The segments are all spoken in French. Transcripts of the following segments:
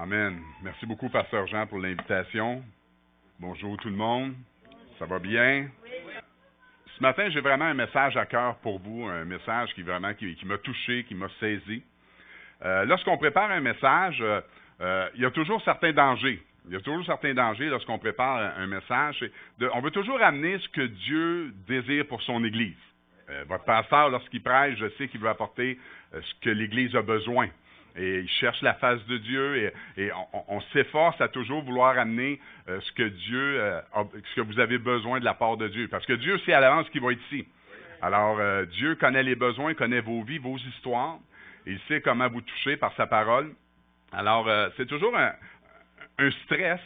Amen. Merci beaucoup, Pasteur Jean, pour l'invitation. Bonjour tout le monde. Ça va bien? Ce matin, j'ai vraiment un message à cœur pour vous, un message qui m'a touché, qui m'a saisi. Lorsqu'on prépare un message, il y a toujours certains dangers. Il y a toujours certains dangers lorsqu'on prépare un message. On veut toujours amener ce que Dieu désire pour son Église. Votre pasteur, lorsqu'il prêche, je sais qu'il veut apporter ce que l'Église a besoin. Et il cherche la face de Dieu et on s'efforce à toujours vouloir amener ce que vous avez besoin de la part de Dieu. Parce que Dieu sait à l'avance qu'il va être ici. Alors, Dieu connaît les besoins, connaît vos vies, vos histoires. Il sait comment vous toucher par sa parole. Alors, c'est toujours un stress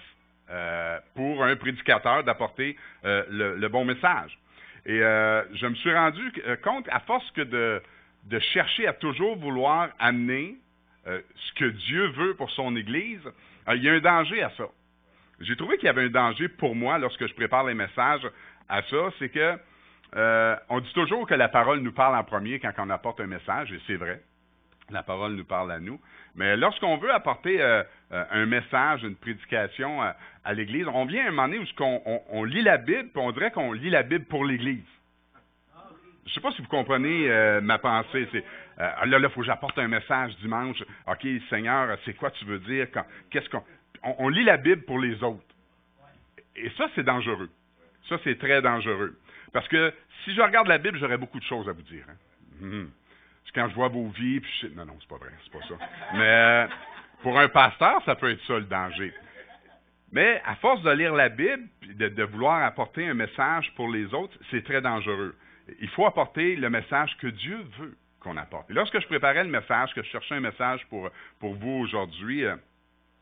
pour un prédicateur d'apporter le bon message. Et je me suis rendu compte, à force que de chercher à toujours vouloir amener ce que Dieu veut pour son Église, il y a un danger à ça. J'ai trouvé qu'il y avait un danger pour moi lorsque je prépare les messages à ça, c'est que on dit toujours que la parole nous parle en premier quand on apporte un message, et c'est vrai, la parole nous parle à nous, mais lorsqu'on veut apporter un message, une prédication à l'Église, on vient à un moment donné où on lit la Bible, puis on dirait qu'on lit la Bible pour l'Église. Je ne sais pas si vous comprenez ma pensée. C'est là, il faut que j'apporte un message dimanche. OK, Seigneur, c'est quoi tu veux dire? On lit la Bible pour les autres. Et ça, c'est dangereux. Ça, c'est très dangereux. Parce que si je regarde la Bible, j'aurais beaucoup de choses à vous dire. Hein? Quand je vois vos vies, puis non, c'est pas vrai, c'est pas ça. Mais pour un pasteur, ça peut être ça le danger. Mais à force de lire la Bible, de vouloir apporter un message pour les autres, c'est très dangereux. Il faut apporter le message que Dieu veut qu'on apporte. Et lorsque je préparais le message, que je cherchais un message pour vous aujourd'hui,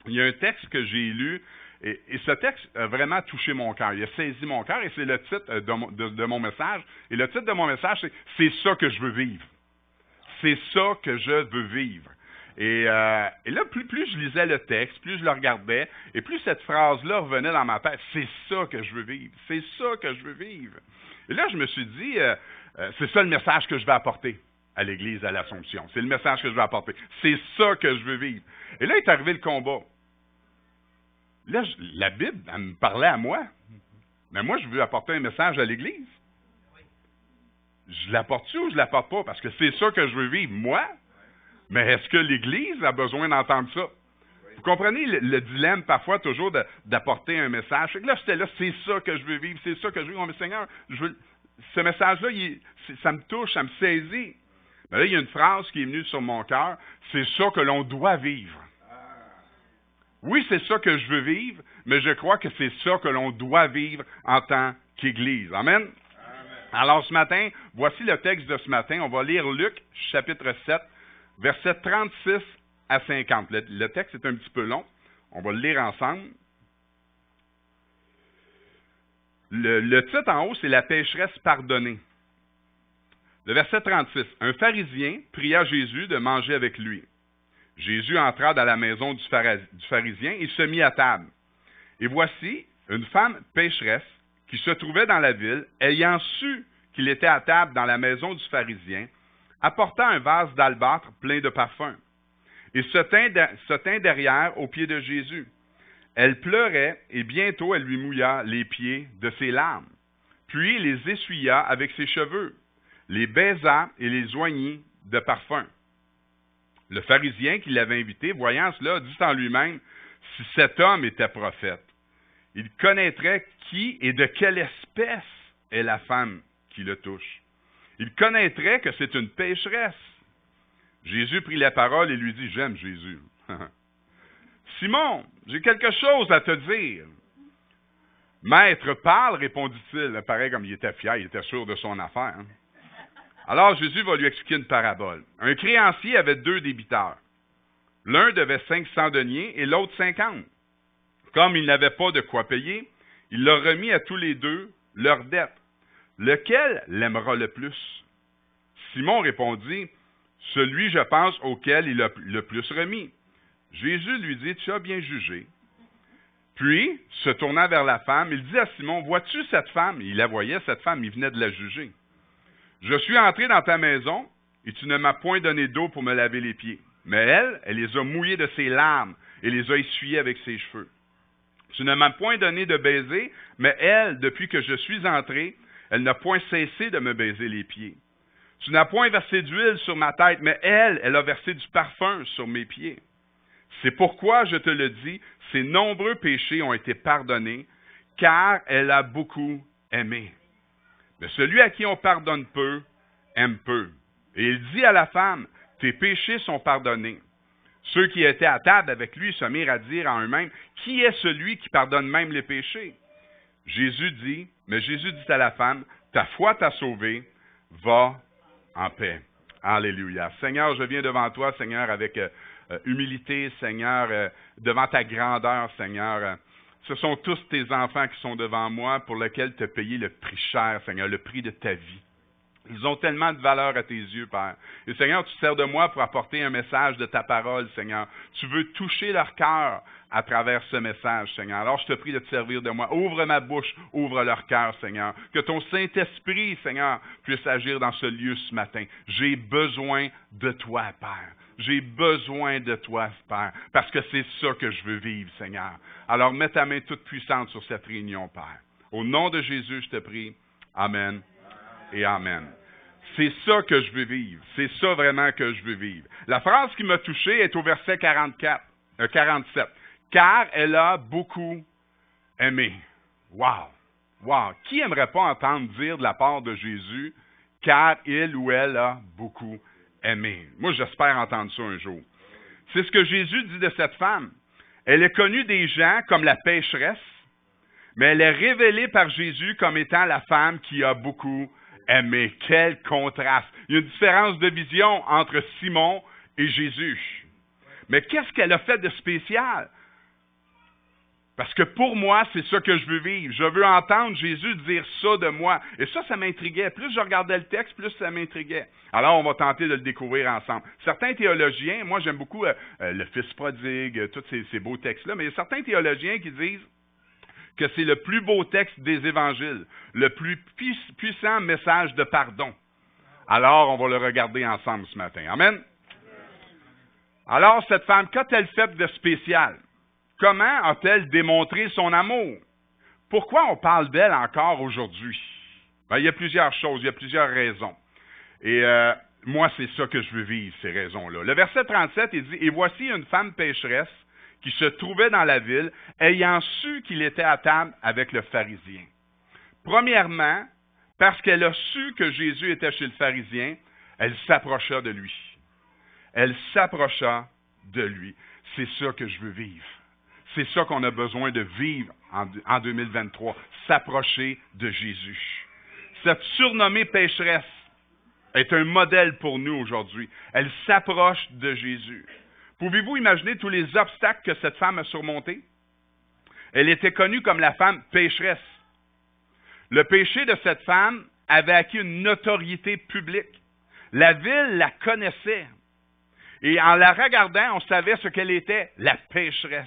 il y a un texte que j'ai lu, et ce texte a vraiment touché mon cœur. Il a saisi mon cœur, et c'est le titre de mon message. Et le titre de mon message, c'est « C'est ça que je veux vivre ». C'est ça que je veux vivre. Et là, plus je lisais le texte, plus je le regardais, et plus cette phrase-là revenait dans ma tête. C'est ça que je veux vivre. C'est ça que je veux vivre. Et là, je me suis dit, c'est ça le message que je vais apporter à l'Église, à l'Assomption. C'est le message que je vais apporter. C'est ça que je veux vivre. Et là est arrivé le combat. Là, la Bible, elle me parlait à moi. Mais moi, je veux apporter un message à l'Église. Je l'apporte-tu ou je l'apporte pas? Parce que c'est ça que je veux vivre, moi. Mais est-ce que l'Église a besoin d'entendre ça? Vous comprenez le dilemme parfois toujours d'apporter un message? Là, j'étais là, c'est ça que je veux vivre, c'est ça que je veux vivre. Mais Seigneur, ce message-là, ça me touche, ça me saisit. Mais là, il y a une phrase qui est venue sur mon cœur, c'est ça que l'on doit vivre. Oui, c'est ça que je veux vivre, mais je crois que c'est ça que l'on doit vivre en tant qu'Église. Amen? Alors, ce matin, voici le texte de ce matin. On va lire Luc, chapitre 7, versets 36 à 50. Le texte est un petit peu long. On va le lire ensemble. Le titre en haut, c'est « La pécheresse pardonnée ». Le verset 36. « Un pharisien pria Jésus de manger avec lui. Jésus entra dans la maison du pharisien et se mit à table. Et voici une femme pécheresse qui se trouvait dans la ville, ayant su qu'il était à table dans la maison du pharisien, apporta un vase d'albâtre plein de parfums, et se tint derrière aux pieds de Jésus. Elle pleurait, et bientôt elle lui mouilla les pieds de ses larmes, puis les essuya avec ses cheveux, les baisa et les oignit de parfum. Le pharisien qui l'avait invité, voyant cela, dit en lui-même, « Si cet homme était prophète, il connaîtrait qui et de quelle espèce est la femme qui le touche. Il connaîtrait que c'est une pécheresse. » Jésus prit la parole et lui dit, « J'aime Jésus. »« Simon, j'ai quelque chose à te dire. »« Maître, parle, répondit-il. » Pareil comme il était fier, il était sûr de son affaire. Hein? Alors Jésus va lui expliquer une parabole. Un créancier avait 2 débiteurs. L'un devait 500 deniers et l'autre 50. Comme il n'avait pas de quoi payer, il leur remit à tous les 2 leur dette. Lequel l'aimera le plus? Simon répondit, « Celui, je pense, auquel il a le plus remis. » Jésus lui dit, « Tu as bien jugé. » Puis, se tournant vers la femme, il dit à Simon, « Vois-tu cette femme? » Il la voyait, cette femme, il venait de la juger. « Je suis entré dans ta maison, et tu ne m'as point donné d'eau pour me laver les pieds. Mais elle les a mouillés de ses larmes, et les a essuyés avec ses cheveux. Tu ne m'as point donné de baiser, mais elle, depuis que je suis entré, elle n'a point cessé de me baiser les pieds. Tu n'as point versé d'huile sur ma tête, mais elle a versé du parfum sur mes pieds. C'est pourquoi je te le dis, ses nombreux péchés ont été pardonnés, car elle a beaucoup aimé. Mais celui à qui on pardonne peu, aime peu. Et il dit à la femme, tes péchés sont pardonnés. Ceux qui étaient à table avec lui se mirent à dire en eux-mêmes, qui est celui qui pardonne même les péchés? Jésus dit à la femme, ta foi t'a sauvée, va en paix. Alléluia. Seigneur, je viens devant toi, Seigneur, avec humilité, Seigneur, devant ta grandeur, Seigneur. Ce sont tous tes enfants qui sont devant moi pour lesquels tu as payé le prix cher, Seigneur, le prix de ta vie. Ils ont tellement de valeur à tes yeux, Père. Et Seigneur, tu te sers de moi pour apporter un message de ta parole, Seigneur. Tu veux toucher leur cœur à travers ce message, Seigneur. Alors, je te prie de te servir de moi. Ouvre ma bouche, ouvre leur cœur, Seigneur. Que ton Saint-Esprit, Seigneur, puisse agir dans ce lieu ce matin. J'ai besoin de toi, Père. J'ai besoin de toi, Père, parce que c'est ça que je veux vivre, Seigneur. Alors, mets ta main toute puissante sur cette réunion, Père. Au nom de Jésus, je te prie. Amen et amen. C'est ça que je veux vivre. C'est ça vraiment que je veux vivre. La phrase qui m'a touché est au verset 47. Car elle a beaucoup aimé. Wow! Wow! Qui aimerait pas entendre dire de la part de Jésus, car il ou elle a beaucoup aimé? Moi, j'espère entendre ça un jour. C'est ce que Jésus dit de cette femme. Elle est connue des gens comme la pécheresse, mais elle est révélée par Jésus comme étant la femme qui a beaucoup aimé. Quel contraste! Il y a une différence de vision entre Simon et Jésus. Mais qu'est-ce qu'elle a fait de spécial? Parce que pour moi, c'est ça que je veux vivre. Je veux entendre Jésus dire ça de moi. Et ça m'intriguait. Plus je regardais le texte, plus ça m'intriguait. Alors, on va tenter de le découvrir ensemble. Certains théologiens, moi j'aime beaucoup le Fils prodigue, tous ces beaux textes-là, mais il y a certains théologiens qui disent que c'est le plus beau texte des évangiles, le plus puissant message de pardon. Alors, on va le regarder ensemble ce matin. Amen? Alors, cette femme, qu'a-t-elle fait de spécial? Comment a-t-elle démontré son amour? Pourquoi on parle d'elle encore aujourd'hui? Ben, il y a plusieurs choses, il y a plusieurs raisons. Et moi, c'est ça que je veux vivre, ces raisons-là. Le verset 37, il dit, « Et voici une femme pécheresse qui se trouvait dans la ville, ayant su qu'il était à table avec le pharisien. » Premièrement, parce qu'elle a su que Jésus était chez le pharisien, elle s'approcha de lui. Elle s'approcha de lui. C'est ça que je veux vivre. C'est ça qu'on a besoin de vivre en 2023, s'approcher de Jésus. Cette surnommée pécheresse est un modèle pour nous aujourd'hui. Elle s'approche de Jésus. Pouvez-vous imaginer tous les obstacles que cette femme a surmontés? Elle était connue comme la femme pécheresse. Le péché de cette femme avait acquis une notoriété publique. La ville la connaissait. Et en la regardant, on savait ce qu'elle était, la pécheresse.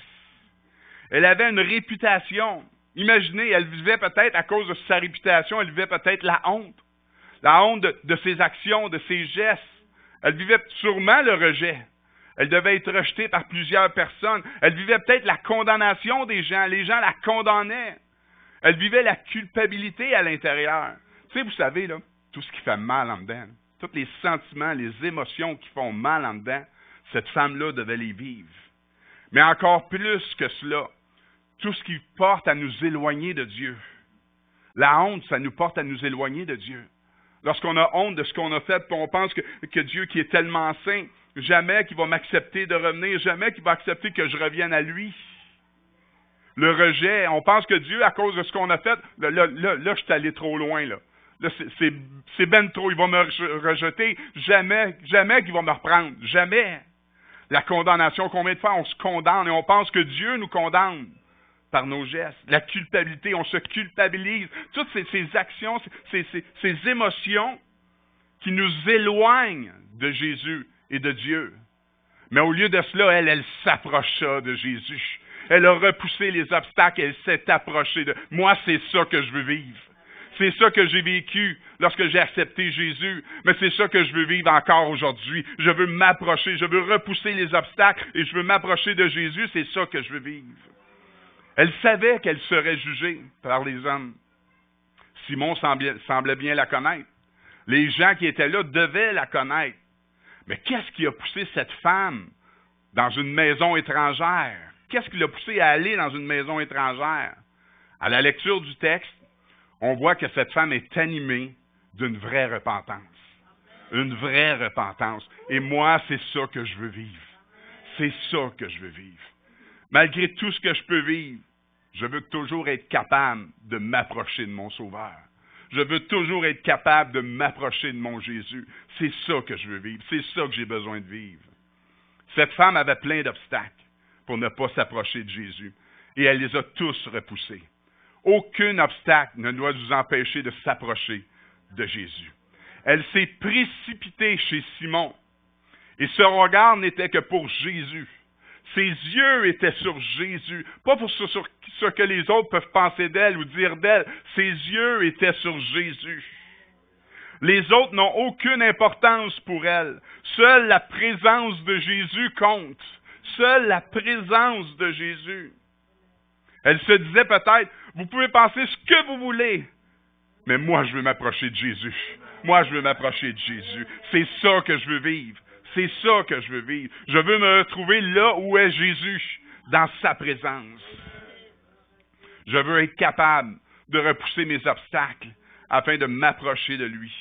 Elle avait une réputation. Imaginez, elle vivait peut-être, à cause de sa réputation, elle vivait peut-être la honte. La honte de ses actions, de ses gestes. Elle vivait sûrement le rejet. Elle devait être rejetée par plusieurs personnes. Elle vivait peut-être la condamnation des gens. Les gens la condamnaient. Elle vivait la culpabilité à l'intérieur. Tu sais, vous savez, là, tout ce qui fait mal en dedans, tous les sentiments, les émotions qui font mal en dedans, cette femme-là devait les vivre. Mais encore plus que cela, tout ce qui porte à nous éloigner de Dieu. La honte, ça nous porte à nous éloigner de Dieu. Lorsqu'on a honte de ce qu'on a fait, puis on pense que Dieu qui est tellement saint, jamais qu'il va m'accepter de revenir, jamais qu'il va accepter que je revienne à lui. Le rejet, on pense que Dieu, à cause de ce qu'on a fait, là je suis allé trop loin, là. Là, c'est ben trop, il va me rejeter. Jamais qu'il va me reprendre. Jamais. La condamnation, combien de fois on se condamne et on pense que Dieu nous condamne par nos gestes. La culpabilité, on se culpabilise. Toutes ces actions, ces émotions qui nous éloignent de Jésus et de Dieu. Mais au lieu de cela, elle s'approcha de Jésus. Elle a repoussé les obstacles, elle s'est approchée de... Moi, c'est ça que je veux vivre. C'est ça que j'ai vécu lorsque j'ai accepté Jésus. Mais c'est ça que je veux vivre encore aujourd'hui. Je veux m'approcher, je veux repousser les obstacles et je veux m'approcher de Jésus. C'est ça que je veux vivre. Elle savait qu'elle serait jugée par les hommes. Simon semblait bien la connaître. Les gens qui étaient là devaient la connaître. Mais qu'est-ce qui a poussé cette femme dans une maison étrangère? Qu'est-ce qui l'a poussé à aller dans une maison étrangère? À la lecture du texte, on voit que cette femme est animée d'une vraie repentance. Une vraie repentance. Et moi, c'est ça que je veux vivre. C'est ça que je veux vivre. Malgré tout ce que je peux vivre, je veux toujours être capable de m'approcher de mon Sauveur. Je veux toujours être capable de m'approcher de mon Jésus. C'est ça que je veux vivre. C'est ça que j'ai besoin de vivre. Cette femme avait plein d'obstacles pour ne pas s'approcher de Jésus. Et elle les a tous repoussés. Aucun obstacle ne doit nous empêcher de s'approcher de Jésus. Elle s'est précipitée chez Simon. Et ce regard n'était que pour Jésus. Ses yeux étaient sur Jésus, pas pour sur ce que les autres peuvent penser d'elle ou dire d'elle. Ses yeux étaient sur Jésus. Les autres n'ont aucune importance pour elle. Seule la présence de Jésus compte. Seule la présence de Jésus. Elle se disait peut-être, vous pouvez penser ce que vous voulez, mais moi je veux m'approcher de Jésus. Moi je veux m'approcher de Jésus. C'est ça que je veux vivre. C'est ça que je veux vivre. Je veux me retrouver là où est Jésus, dans sa présence. Je veux être capable de repousser mes obstacles afin de m'approcher de lui.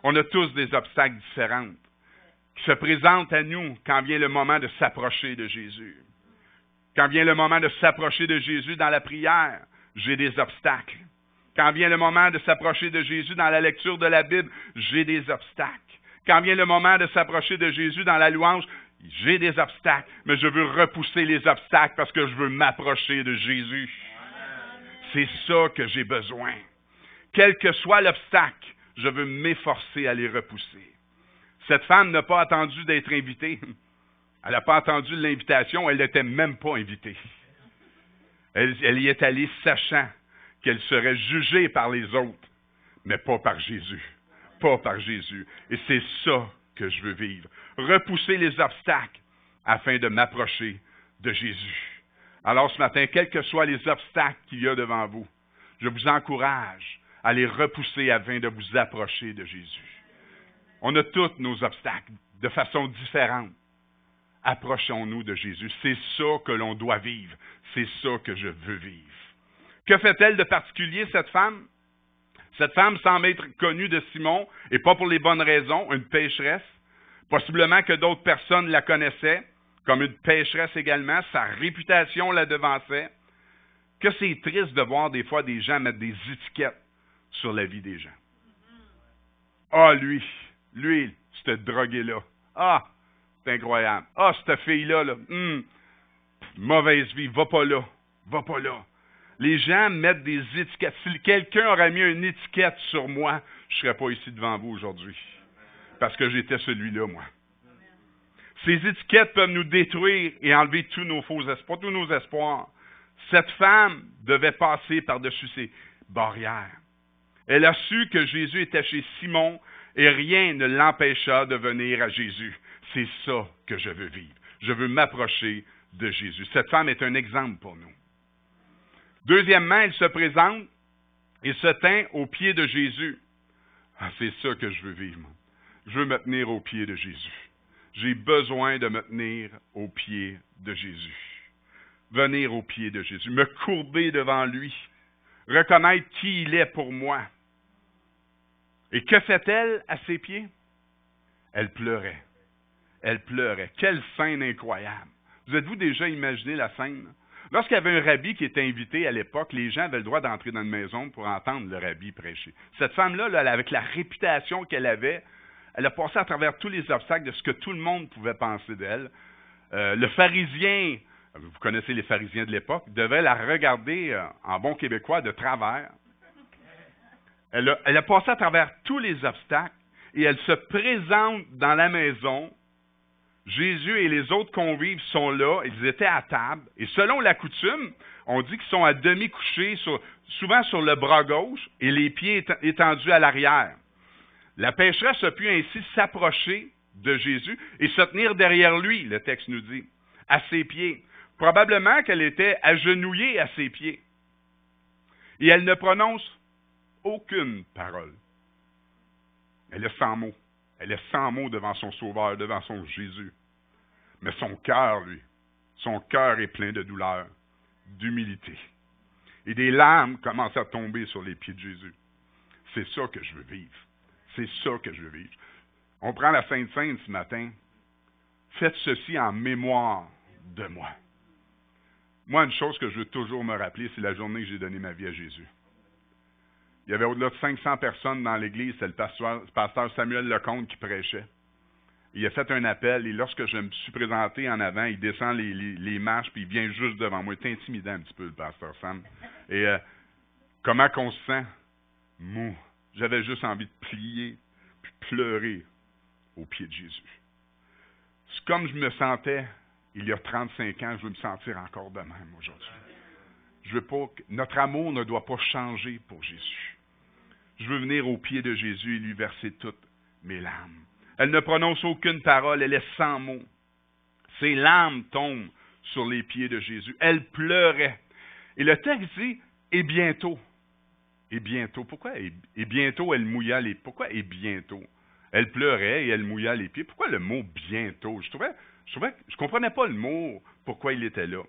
On a tous des obstacles différents qui se présentent à nous quand vient le moment de s'approcher de Jésus. Quand vient le moment de s'approcher de Jésus dans la prière, j'ai des obstacles. Quand vient le moment de s'approcher de Jésus dans la lecture de la Bible, j'ai des obstacles. Quand vient le moment de s'approcher de Jésus dans la louange, j'ai des obstacles, mais je veux repousser les obstacles parce que je veux m'approcher de Jésus. C'est ça que j'ai besoin. Quel que soit l'obstacle, je veux m'efforcer à les repousser. Cette femme n'a pas attendu d'être invitée. Elle n'a pas attendu l'invitation, elle n'était même pas invitée. Elle y est allée sachant qu'elle serait jugée par les autres, mais pas par Jésus. Pas par Jésus. Et c'est ça que je veux vivre. Repousser les obstacles afin de m'approcher de Jésus. Alors ce matin, quels que soient les obstacles qu'il y a devant vous, je vous encourage à les repousser afin de vous approcher de Jésus. On a tous nos obstacles de façon différente. Approchons-nous de Jésus. C'est ça que l'on doit vivre. C'est ça que je veux vivre. Que fait-elle de particulier, cette femme? Cette femme semble être connue de Simon, et pas pour les bonnes raisons, une pécheresse. Possiblement que d'autres personnes la connaissaient, comme une pécheresse également. Sa réputation la devançait. Que c'est triste de voir des fois des gens mettre des étiquettes sur la vie des gens. Ah, lui, cette droguée-là. Ah, c'est incroyable. Ah, cette fille-là, mauvaise vie, va pas là. Les gens mettent des étiquettes. Si quelqu'un aurait mis une étiquette sur moi, je ne serais pas ici devant vous aujourd'hui. Parce que j'étais celui-là, moi. Ces étiquettes peuvent nous détruire et enlever tous nos faux espoirs, tous nos espoirs. Cette femme devait passer par-dessus ces barrières. Elle a su que Jésus était chez Simon et rien ne l'empêcha de venir à Jésus. C'est ça que je veux vivre. Je veux m'approcher de Jésus. Cette femme est un exemple pour nous. Deuxièmement, elle se présente et se tint aux pieds de Jésus. Ah, c'est ça que je veux vivre, moi. Je veux me tenir aux pieds de Jésus. J'ai besoin de me tenir aux pieds de Jésus. Venir aux pieds de Jésus, me courber devant lui, reconnaître qui il est pour moi. Et que fait-elle à ses pieds? Elle pleurait. Elle pleurait. Quelle scène incroyable. Vous êtes-vous déjà imaginé la scène? Lorsqu'il y avait un rabbi qui était invité à l'époque, les gens avaient le droit d'entrer dans une maison pour entendre le rabbi prêcher. Cette femme-là, avec la réputation qu'elle avait, elle a passé à travers tous les obstacles de ce que tout le monde pouvait penser d'elle. Le pharisien, vous connaissez les pharisiens de l'époque, devait la regarder en bon québécois de travers. Elle a passé à travers tous les obstacles et elle se présente dans la maison Jésus et les autres convives sont là, ils étaient à table, et selon la coutume, on dit qu'ils sont à demi couchés, souvent sur le bras gauche, et les pieds étendus à l'arrière. La pécheresse a pu ainsi s'approcher de Jésus et se tenir derrière lui, le texte nous dit, à ses pieds. Probablement qu'elle était agenouillée à ses pieds. Et elle ne prononce aucune parole. Elle est sans mots. Elle est sans mots devant son Sauveur, devant son Jésus. Mais son cœur, lui, son cœur est plein de douleur, d'humilité. Et des larmes commencent à tomber sur les pieds de Jésus. C'est ça que je veux vivre. C'est ça que je veux vivre. On prend la Sainte Seine ce matin. Faites ceci en mémoire de moi. Moi, une chose que je veux toujours me rappeler, c'est la journée que j'ai donné ma vie à Jésus. Il y avait au-delà de 500 personnes dans l'église, c'est le pasteur Samuel Lecomte qui prêchait. Il a fait un appel, et lorsque je me suis présenté en avant, il descend les marches, puis il vient juste devant moi. C'est intimidant un petit peu, le pasteur Sam. Et comment qu'on se sent? Mou. J'avais juste envie de plier, puis pleurer aux pieds de Jésus. C'est comme je me sentais il y a 35 ans, je veux me sentir encore de même aujourd'hui. Je veux pas que notre amour ne doit pas changer pour Jésus. Je veux venir aux pieds de Jésus et lui verser toutes mes larmes. Elle ne prononce aucune parole, elle est sans mots. Ses larmes tombent sur les pieds de Jésus. Elle pleurait. Et le texte dit, et bientôt. Et bientôt. Pourquoi? Et bientôt, elle mouilla les pieds. Pourquoi? Et bientôt. Elle pleurait et elle mouilla les pieds. Pourquoi le mot bientôt? Je comprenais pas le mot, pourquoi il était là.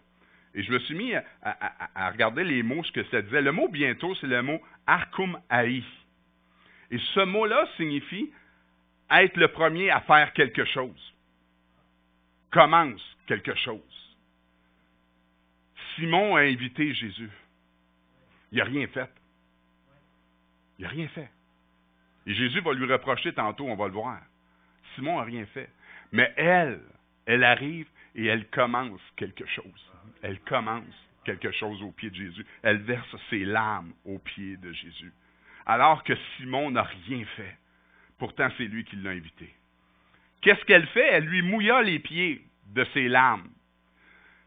Et je me suis mis à regarder les mots, ce que ça disait. Le mot bientôt, c'est le mot arkum haï. Et ce mot-là signifie être le premier à faire quelque chose. Commence quelque chose. Simon a invité Jésus. Il n'a rien fait. Il n'a rien fait. Et Jésus va lui reprocher tantôt, on va le voir. Simon n'a rien fait. Mais elle arrive et elle commence quelque chose. Elle commence quelque chose aux pieds de Jésus. Elle verse ses larmes aux pieds de Jésus. Alors que Simon n'a rien fait. Pourtant, c'est lui qui l'a invité. Qu'est-ce qu'elle fait? Elle lui mouilla les pieds de ses larmes.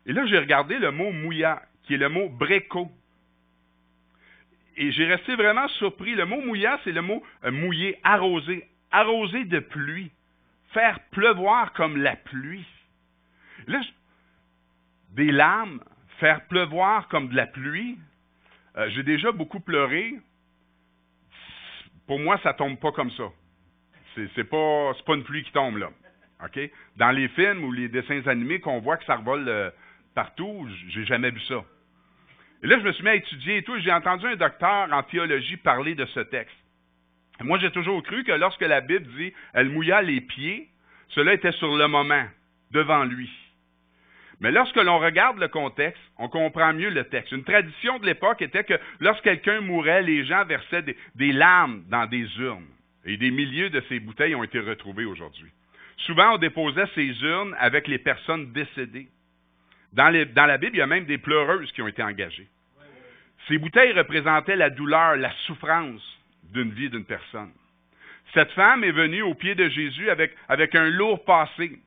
Et là, j'ai regardé le mot mouilla, qui est le mot bréco. Et j'ai resté vraiment surpris. Le mot mouilla, c'est le mot mouiller, arroser. Arroser de pluie. Faire pleuvoir comme la pluie. Là, des larmes, faire pleuvoir comme de la pluie. J'ai déjà beaucoup pleuré. Pour moi, ça tombe pas comme ça. C'est pas une pluie qui tombe, là. Okay? Dans les films ou les dessins animés qu'on voit que ça revole partout, j'ai jamais vu ça. Et là, je me suis mis à étudier et tout, et j'ai entendu un docteur en théologie parler de ce texte. Et moi, j'ai toujours cru que lorsque la Bible dit « elle mouilla les pieds », cela était sur le moment, devant lui. Mais lorsque l'on regarde le contexte, on comprend mieux le texte. Une tradition de l'époque était que lorsque quelqu'un mourait, les gens versaient des larmes dans des urnes. Et des milliers de ces bouteilles ont été retrouvées aujourd'hui. Souvent, on déposait ces urnes avec les personnes décédées. Dans la Bible, il y a même des pleureuses qui ont été engagées. Ces bouteilles représentaient la douleur, la souffrance d'une vie d'une personne. Cette femme est venue aux pieds de Jésus avec un lourd passé.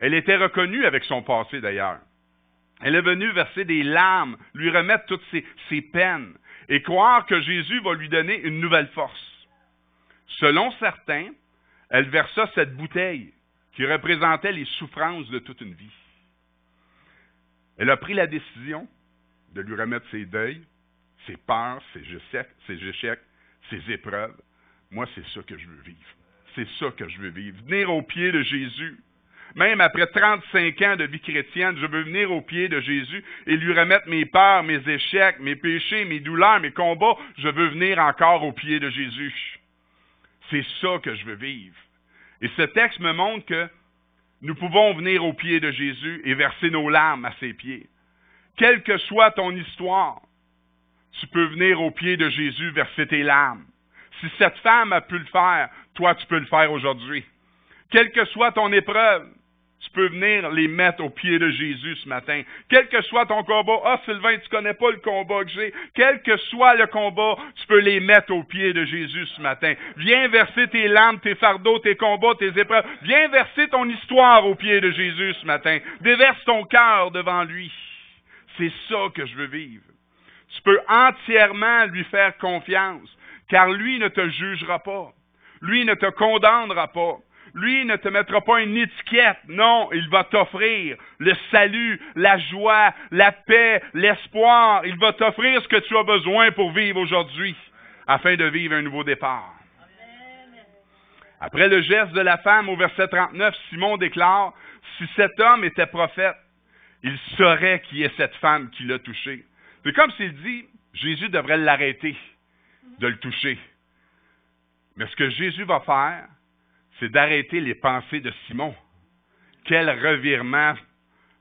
Elle était reconnue avec son passé d'ailleurs. Elle est venue verser des larmes, lui remettre toutes ses peines et croire que Jésus va lui donner une nouvelle force. Selon certains, elle versa cette bouteille qui représentait les souffrances de toute une vie. Elle a pris la décision de lui remettre ses deuils, ses peurs, ses échecs, ses épreuves. Moi, c'est ça que je veux vivre. C'est ça que je veux vivre. Venir aux pieds de Jésus. Même après 35 ans de vie chrétienne, je veux venir aux pieds de Jésus et lui remettre mes peurs, mes échecs, mes péchés, mes douleurs, mes combats. Je veux venir encore aux pieds de Jésus. C'est ça que je veux vivre. Et ce texte me montre que nous pouvons venir aux pieds de Jésus et verser nos larmes à ses pieds. Quelle que soit ton histoire, tu peux venir aux pieds de Jésus verser tes larmes. Si cette femme a pu le faire, toi tu peux le faire aujourd'hui. Quelle que soit ton épreuve, tu peux venir les mettre aux pieds de Jésus ce matin. Quel que soit ton combat, « Ah, Sylvain, tu connais pas le combat que j'ai. » Quel que soit le combat, tu peux les mettre aux pieds de Jésus ce matin. Viens verser tes larmes, tes fardeaux, tes combats, tes épreuves. Viens verser ton histoire aux pieds de Jésus ce matin. Déverse ton cœur devant lui. C'est ça que je veux vivre. Tu peux entièrement lui faire confiance, car lui ne te jugera pas. Lui ne te condamnera pas. Lui ne te mettra pas une étiquette. Non, il va t'offrir le salut, la joie, la paix, l'espoir. Il va t'offrir ce que tu as besoin pour vivre aujourd'hui, afin de vivre un nouveau départ. Après le geste de la femme, au verset 39, Simon déclare, « Si cet homme était prophète, il saurait qui est cette femme qui l'a touché. » C'est comme s'il dit, Jésus devrait l'arrêter de le toucher. Mais ce que Jésus va faire, c'est d'arrêter les pensées de Simon. Quel revirement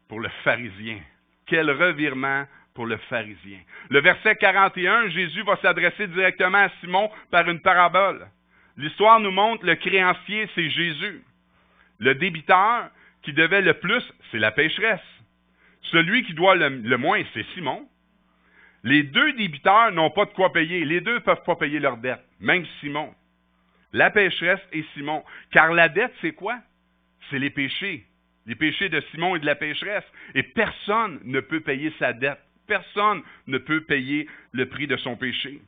pour le pharisien. Quel revirement pour le pharisien. Le verset 41, Jésus va s'adresser directement à Simon par une parabole. L'histoire nous montre le créancier, c'est Jésus. Le débiteur qui devait le plus, c'est la pécheresse. Celui qui doit le moins, c'est Simon. Les deux débiteurs n'ont pas de quoi payer. Les deux ne peuvent pas payer leur dette, même Simon. La pécheresse et Simon. Car la dette, c'est quoi? C'est les péchés. Les péchés de Simon et de la pécheresse. Et personne ne peut payer sa dette. Personne ne peut payer le prix de son péché.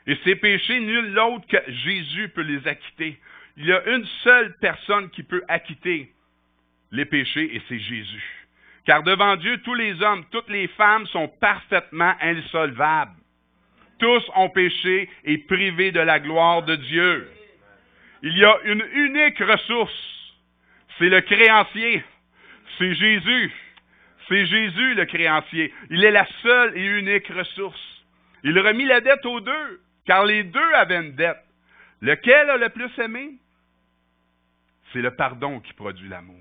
Et ces péchés, nul autre que Jésus peut les acquitter. Il y a une seule personne qui peut acquitter les péchés, et c'est Jésus. Car devant Dieu, tous les hommes, toutes les femmes sont parfaitement insolvables. Tous ont péché et privés de la gloire de Dieu. Il y a une unique ressource. C'est le créancier. C'est Jésus. C'est Jésus le créancier. Il est la seule et unique ressource. Il remis la dette aux deux, car les deux avaient une dette. Lequel a le plus aimé? C'est le pardon qui produit l'amour.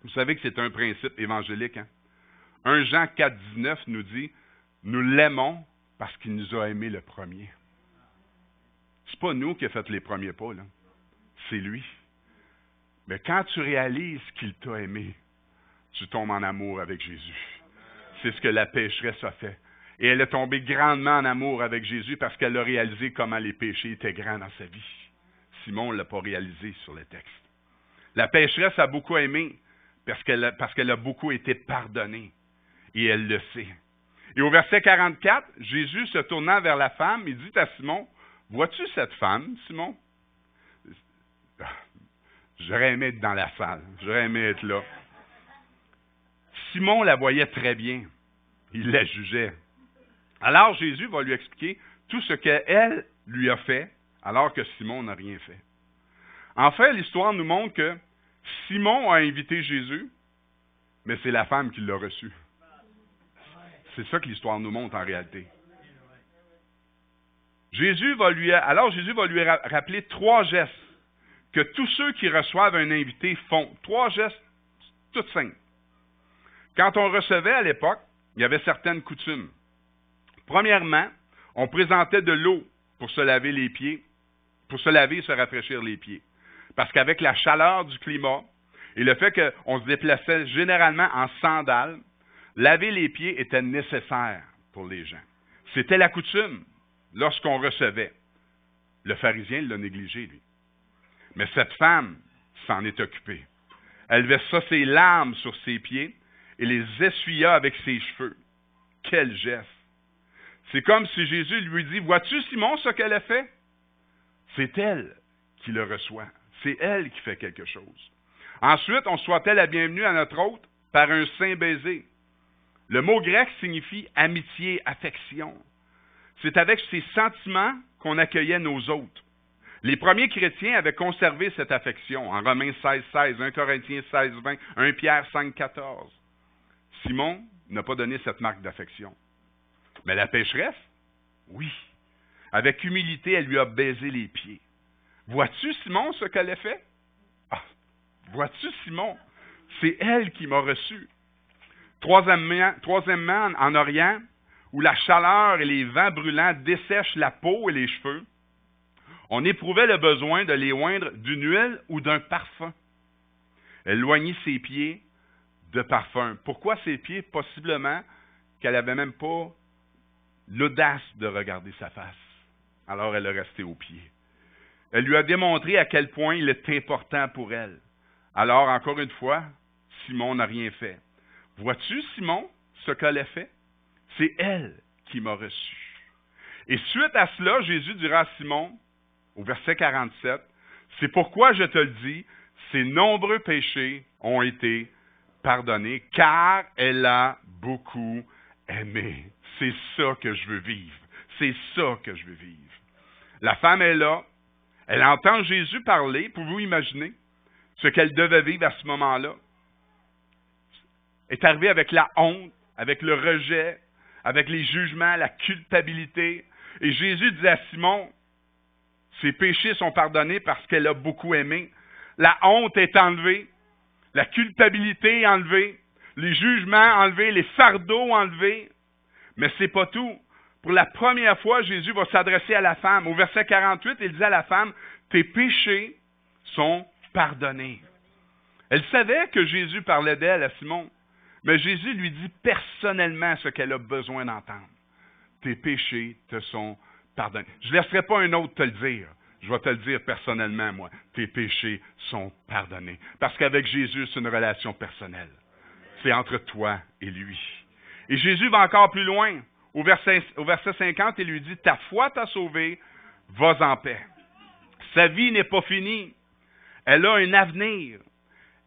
Vous savez que c'est un principe évangélique. 1 Jean 4, 19 nous dit, « Nous l'aimons parce qu'il nous a aimés le premier. » C'est pas nous qui avons fait les premiers pas, là. C'est lui. Mais quand tu réalises qu'il t'a aimé, tu tombes en amour avec Jésus. C'est ce que la pécheresse a fait. Et elle est tombée grandement en amour avec Jésus parce qu'elle a réalisé comment les péchés étaient grands dans sa vie. Simon ne l'a pas réalisé sur le texte. La pécheresse a beaucoup aimé parce qu'elle a beaucoup été pardonnée. Et elle le sait. Et au verset 44, Jésus se tournant vers la femme, il dit à Simon, « Vois-tu cette femme, Simon? » J'aurais aimé être dans la salle. J'aurais aimé être là. Simon la voyait très bien. Il la jugeait. Alors Jésus va lui expliquer tout ce qu'elle lui a fait, alors que Simon n'a rien fait. En fait, l'histoire nous montre que Simon a invité Jésus, mais c'est la femme qui l'a reçu. C'est ça que l'histoire nous montre en réalité. Jésus va lui rappeler 3 gestes que tous ceux qui reçoivent un invité font. 3 gestes tout simples. Quand on recevait à l'époque, il y avait certaines coutumes. Premièrement, on présentait de l'eau pour se laver les pieds, pour se laver et se rafraîchir les pieds. Parce qu'avec la chaleur du climat et le fait qu'on se déplaçait généralement en sandales, laver les pieds était nécessaire pour les gens. C'était la coutume lorsqu'on recevait. Le pharisien l'a négligé, lui. Mais cette femme s'en est occupée. Elle versa ses larmes sur ses pieds et les essuya avec ses cheveux. Quel geste! C'est comme si Jésus lui dit, « Vois-tu, Simon, ce qu'elle a fait? » C'est elle qui le reçoit. C'est elle qui fait quelque chose. Ensuite, on souhaitait la bienvenue à notre hôte par un saint baiser. Le mot grec signifie amitié, affection. C'est avec ces sentiments qu'on accueillait nos hôtes. Les premiers chrétiens avaient conservé cette affection en Romains 16, 16, 1 Corinthiens 16, 20, 1 Pierre 5, 14. Simon n'a pas donné cette marque d'affection. Mais la pécheresse, oui. Avec humilité, elle lui a baisé les pieds. Vois-tu, Simon, ce qu'elle a fait? Ah, vois-tu, Simon? C'est elle qui m'a reçu. Troisièmement, en Orient, où la chaleur et les vents brûlants dessèchent la peau et les cheveux, on éprouvait le besoin de les oindre d'une huile ou d'un parfum. Elle loignit ses pieds de parfum. Pourquoi ses pieds? Possiblement qu'elle n'avait même pas l'audace de regarder sa face. Alors elle est restée aux pieds. Elle lui a démontré à quel point il est important pour elle. Alors, encore une fois, Simon n'a rien fait. Vois-tu, Simon, ce qu'elle a fait? C'est elle qui m'a reçu. Et suite à cela, Jésus dira à Simon, au verset 47, « C'est pourquoi je te le dis, ses nombreux péchés ont été pardonnés, car elle a beaucoup aimé. » C'est ça que je veux vivre. C'est ça que je veux vivre. La femme est là. Elle entend Jésus parler. Pouvez-vous imaginer ce qu'elle devait vivre à ce moment-là? Elle est arrivée avec la honte, avec le rejet, avec les jugements, la culpabilité. Et Jésus dit à Simon, ses péchés sont pardonnés parce qu'elle a beaucoup aimé. La honte est enlevée, la culpabilité est enlevée, les jugements enlevés, les fardeaux enlevés. Mais c'est pas tout. Pour la première fois, Jésus va s'adresser à la femme. Au verset 48, il dit à la femme, « Tes péchés sont pardonnés. » Elle savait que Jésus parlait d'elle à Simon, mais Jésus lui dit personnellement ce qu'elle a besoin d'entendre. « Tes péchés te sont pardonnés. » Je ne laisserai pas un autre te le dire. Je vais te le dire personnellement, moi. Tes péchés sont pardonnés. Parce qu'avec Jésus, c'est une relation personnelle. C'est entre toi et lui. Et Jésus va encore plus loin. Au verset 50, il lui dit, « Ta foi t'a sauvé, vas en paix. » Sa vie n'est pas finie. Elle a un avenir.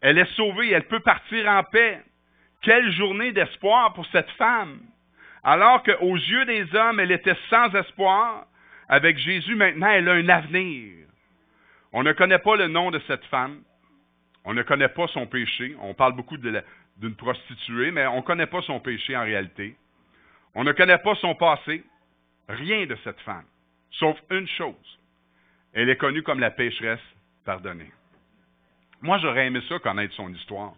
Elle est sauvée, elle peut partir en paix. Quelle journée d'espoir pour cette femme. Alors qu'aux yeux des hommes, elle était sans espoir, avec Jésus, maintenant, elle a un avenir. On ne connaît pas le nom de cette femme. On ne connaît pas son péché. On parle beaucoup d'une prostituée, mais on ne connaît pas son péché en réalité. On ne connaît pas son passé. Rien de cette femme. Sauf une chose. Elle est connue comme la pécheresse pardonnée. Moi, j'aurais aimé ça, connaître son histoire,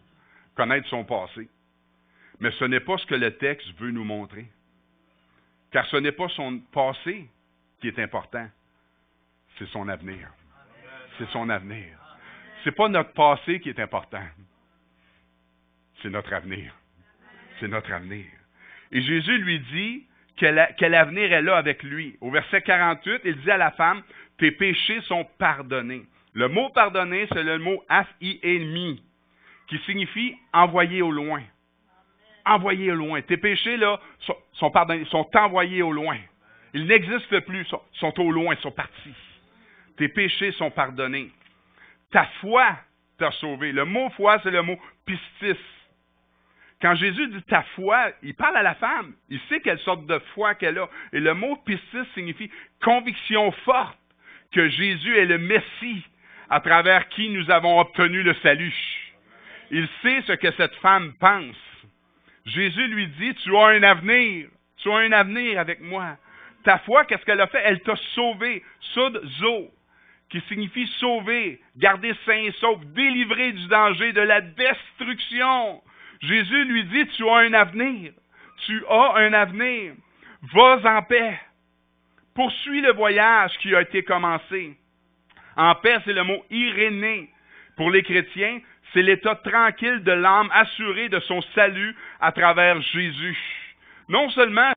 connaître son passé. Mais ce n'est pas ce que le texte veut nous montrer. Car ce n'est pas son passé qui est important, c'est son avenir. C'est son avenir. C'est pas notre passé qui est important, c'est notre avenir. C'est notre avenir. Et Jésus lui dit quel avenir elle a avec lui. Au verset 48, il dit à la femme, « Tes péchés sont pardonnés. » Le mot « pardonner », c'est le mot « af-i-e-mi », qui signifie « envoyer au loin ». Envoyés au loin. Tes péchés, là, sont pardonnés, sont envoyés au loin. Ils n'existent plus, sont au loin, sont partis. Tes péchés sont pardonnés. Ta foi t'a sauvé. Le mot foi, c'est le mot pistis. Quand Jésus dit ta foi, il parle à la femme. Il sait quelle sorte de foi qu'elle a. Et le mot pistis signifie conviction forte que Jésus est le Messie à travers qui nous avons obtenu le salut. Il sait ce que cette femme pense. Jésus lui dit, tu as un avenir. Tu as un avenir avec moi. Ta foi, qu'est-ce qu'elle a fait? Elle t'a sauvé. Sozo, qui signifie sauver, garder sain et sauf, délivrer du danger, de la destruction. Jésus lui dit, tu as un avenir. Tu as un avenir. Vas en paix. Poursuis le voyage qui a été commencé. En paix, c'est le mot irénée. Pour les chrétiens, c'est l'état tranquille de l'âme assurée de son salut à travers Jésus. Non seulement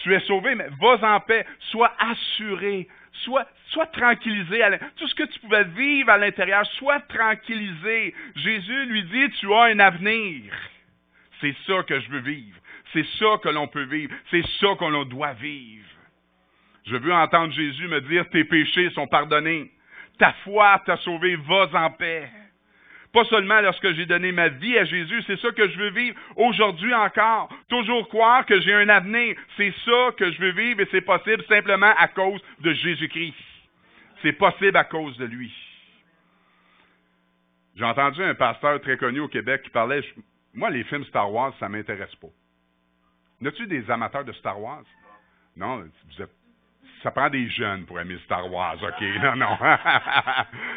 tu es sauvé, mais vas en paix, sois assuré, sois tranquillisé. Tout ce que tu pouvais vivre à l'intérieur, sois tranquillisé. Jésus lui dit, tu as un avenir. C'est ça que je veux vivre. C'est ça que l'on peut vivre. C'est ça que l'on doit vivre. Je veux entendre Jésus me dire, tes péchés sont pardonnés. Ta foi t'a sauvé, vas en paix. Pas seulement lorsque j'ai donné ma vie à Jésus, c'est ça que je veux vivre aujourd'hui encore. Toujours croire que j'ai un avenir. C'est ça que je veux vivre et c'est possible simplement à cause de Jésus-Christ. C'est possible à cause de lui. J'ai entendu un pasteur très connu au Québec qui parlait, moi les films Star Wars, ça ne m'intéresse pas. N'as-tu des amateurs de Star Wars? Non, ça prend des jeunes pour aimer Star Wars, OK? Non.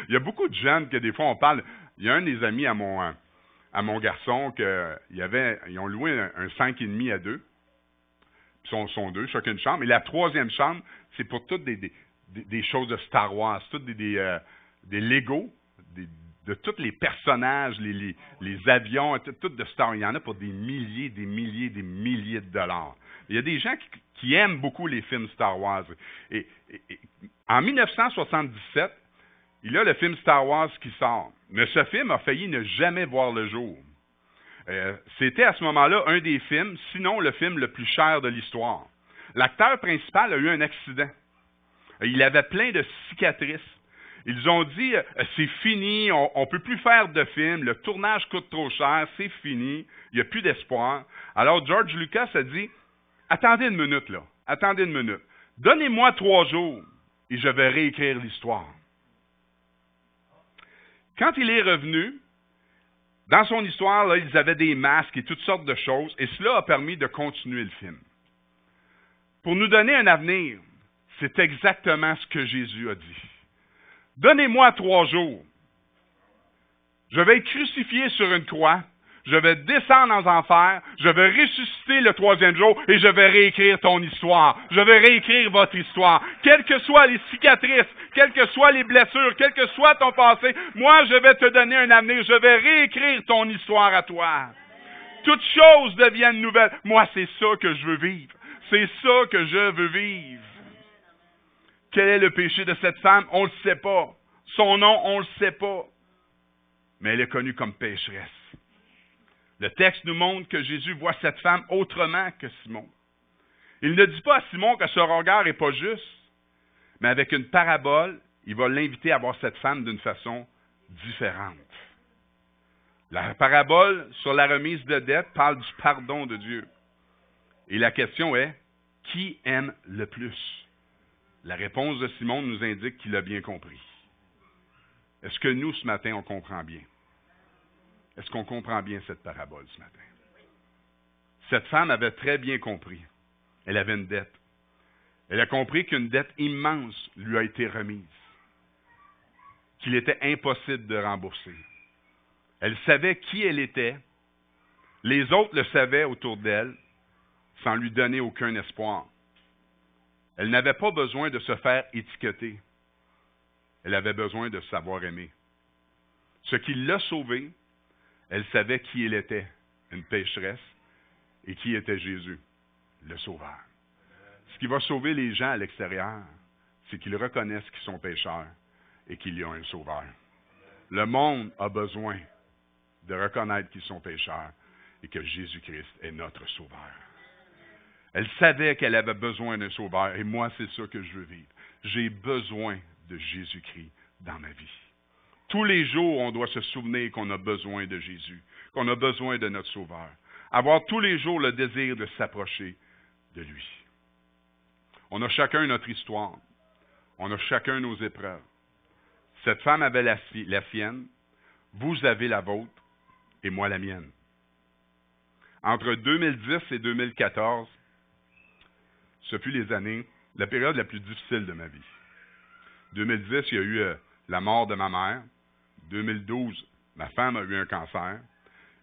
Il y a beaucoup de jeunes que des fois on parle. Il y a un des amis à mon garçon ils ont loué un 5,5 à 2. Ils sont deux, chacune chambre. Et la troisième chambre, c'est pour toutes des choses de Star Wars, toutes des Legos, de tous les personnages, les avions, tout de Star. Il y en a pour des milliers de dollars. Il y a des gens qui aiment beaucoup les films Star Wars. Et en 1977, il y a le film Star Wars qui sort. Mais ce film a failli ne jamais voir le jour. C'était à ce moment-là un des films, sinon le film le plus cher de l'histoire. L'acteur principal a eu un accident. Il avait plein de cicatrices. Ils ont dit, c'est fini, on ne peut plus faire de film, le tournage coûte trop cher, c'est fini, il n'y a plus d'espoir. Alors George Lucas a dit, attendez une minute là, attendez une minute. Donnez-moi 3 jours et je vais réécrire l'histoire. Quand il est revenu, dans son histoire, là, ils avaient des masques et toutes sortes de choses, et cela a permis de continuer le film. Pour nous donner un avenir, c'est exactement ce que Jésus a dit. Donnez-moi 3 jours. Je vais être crucifié sur une croix. Je vais descendre en enfer. Je vais ressusciter le 3e jour et je vais réécrire ton histoire. Je vais réécrire votre histoire. Quelles que soient les cicatrices, quelles que soient les blessures, quel que soit ton passé, moi, je vais te donner un avenir. Je vais réécrire ton histoire à toi. Toutes choses deviennent nouvelles. Moi, c'est ça que je veux vivre. C'est ça que je veux vivre. Quel est le péché de cette femme? On ne le sait pas. Son nom, on ne le sait pas. Mais elle est connue comme pécheresse. Le texte nous montre que Jésus voit cette femme autrement que Simon. Il ne dit pas à Simon que ce regard n'est pas juste, mais avec une parabole, il va l'inviter à voir cette femme d'une façon différente. La parabole sur la remise de dette parle du pardon de Dieu. Et la question est, qui aime le plus? La réponse de Simon nous indique qu'il a bien compris. Est-ce que nous, ce matin, on comprend bien? Est-ce qu'on comprend bien cette parabole ce matin? Cette femme avait très bien compris. Elle avait une dette. Elle a compris qu'une dette immense lui a été remise, qu'il était impossible de rembourser. Elle savait qui elle était. Les autres le savaient autour d'elle, sans lui donner aucun espoir. Elle n'avait pas besoin de se faire étiqueter. Elle avait besoin de savoir aimer. Ce qui l'a sauvée, elle savait qui elle était, une pécheresse, et qui était Jésus, le Sauveur. Ce qui va sauver les gens à l'extérieur, c'est qu'ils reconnaissent qu'ils sont pécheurs et qu'il y a un Sauveur. Le monde a besoin de reconnaître qu'ils sont pécheurs et que Jésus-Christ est notre Sauveur. Elle savait qu'elle avait besoin d'un Sauveur, et moi, c'est ça que je veux vivre. J'ai besoin de Jésus-Christ dans ma vie. Tous les jours, on doit se souvenir qu'on a besoin de Jésus, qu'on a besoin de notre Sauveur. Avoir tous les jours le désir de s'approcher de lui. On a chacun notre histoire. On a chacun nos épreuves. Cette femme avait la sienne, vous avez la vôtre, et moi la mienne. Entre 2010 et 2014, ce fut la période la plus difficile de ma vie. 2010, il y a eu la mort de ma mère. 2012, ma femme a eu un cancer.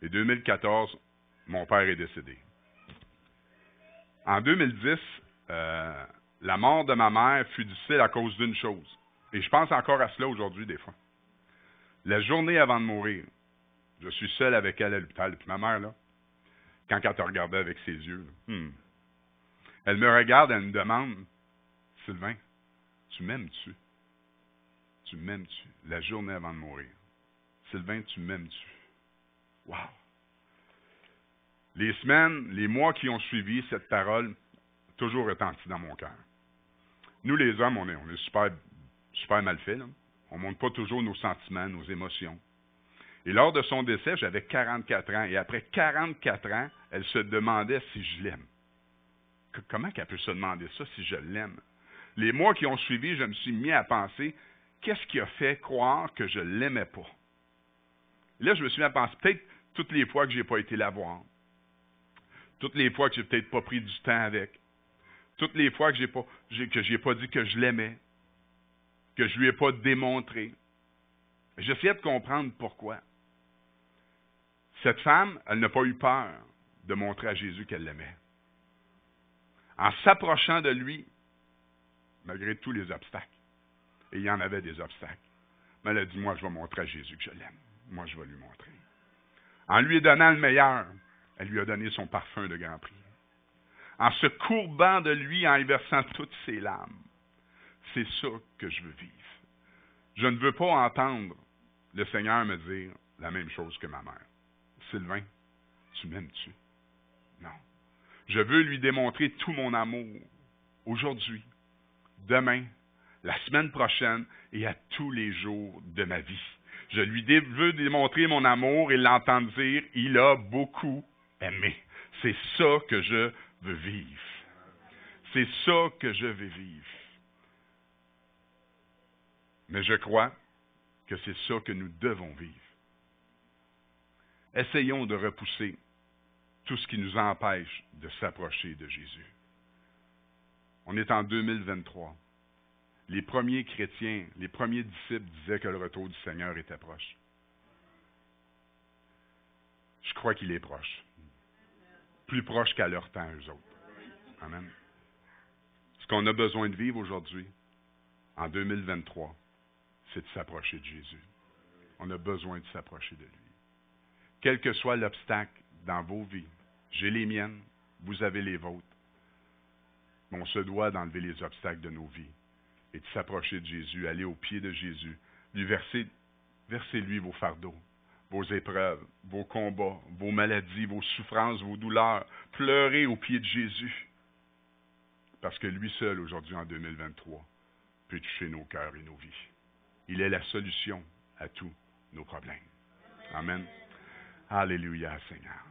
Et 2014, mon père est décédé. En 2010, la mort de ma mère fut difficile à cause d'une chose. Et je pense encore à cela aujourd'hui, des fois. La journée avant de mourir, je suis seul avec elle à l'hôpital. Puis ma mère, là, quand elle te regardait avec ses yeux, elle me regarde, elle me demande, « Sylvain, tu m'aimes-tu? Tu m'aimes-tu? » La journée avant de mourir. « Sylvain, tu m'aimes-tu? » Wow! Les semaines, les mois qui ont suivi, cette parole a toujours retenti dans mon cœur. Nous, les hommes, on est super mal faits. Là. On ne montre pas toujours nos sentiments, nos émotions. Et lors de son décès, j'avais 44 ans. Et après 44 ans, elle se demandait si je l'aime. Comment qu'elle peut se demander ça si je l'aime? Les mois qui ont suivi, je me suis mis à penser, qu'est-ce qui a fait croire que je ne l'aimais pas? Là, je me suis mis à penser, peut-être toutes les fois que je n'ai pas été la voir, toutes les fois que je n'ai peut-être pas pris du temps avec, toutes les fois que je n'ai pas dit que je l'aimais, que je ne lui ai pas démontré. J'essayais de comprendre pourquoi. Cette femme, elle n'a pas eu peur de montrer à Jésus qu'elle l'aimait. En s'approchant de lui, malgré tous les obstacles, et il y en avait des obstacles, Mais elle a dit, moi, je vais montrer à Jésus que je l'aime. Moi, je vais lui montrer. En lui donnant le meilleur, elle lui a donné son parfum de grand prix. En se courbant de lui, en y versant toutes ses larmes. C'est ça que je veux vivre. Je ne veux pas entendre le Seigneur me dire la même chose que ma mère. Sylvain, tu m'aimes-tu? Non. Je veux lui démontrer tout mon amour aujourd'hui, demain, la semaine prochaine et à tous les jours de ma vie. Je lui veux démontrer mon amour et l'entendre dire « Il a beaucoup aimé ». C'est ça que je veux vivre. C'est ça que je veux vivre. Mais je crois que c'est ça que nous devons vivre. Essayons de repousser tout ce qui nous empêche de s'approcher de Jésus. On est en 2023. Les premiers chrétiens, les premiers disciples disaient que le retour du Seigneur était proche. Je crois qu'il est proche. Plus proche qu'à leur temps, eux autres. Amen. Ce qu'on a besoin de vivre aujourd'hui, en 2023, c'est de s'approcher de Jésus. On a besoin de s'approcher de lui. Quel que soit l'obstacle dans vos vies, j'ai les miennes, vous avez les vôtres, mais on se doit d'enlever les obstacles de nos vies et de s'approcher de Jésus, aller au pied de Jésus, lui versez-lui vos fardeaux, vos épreuves, vos combats, vos maladies, vos souffrances, vos douleurs. Pleurez au pied de Jésus, parce que lui seul, aujourd'hui en 2023, peut toucher nos cœurs et nos vies. Il est la solution à tous nos problèmes. Amen. Alléluia, Seigneur.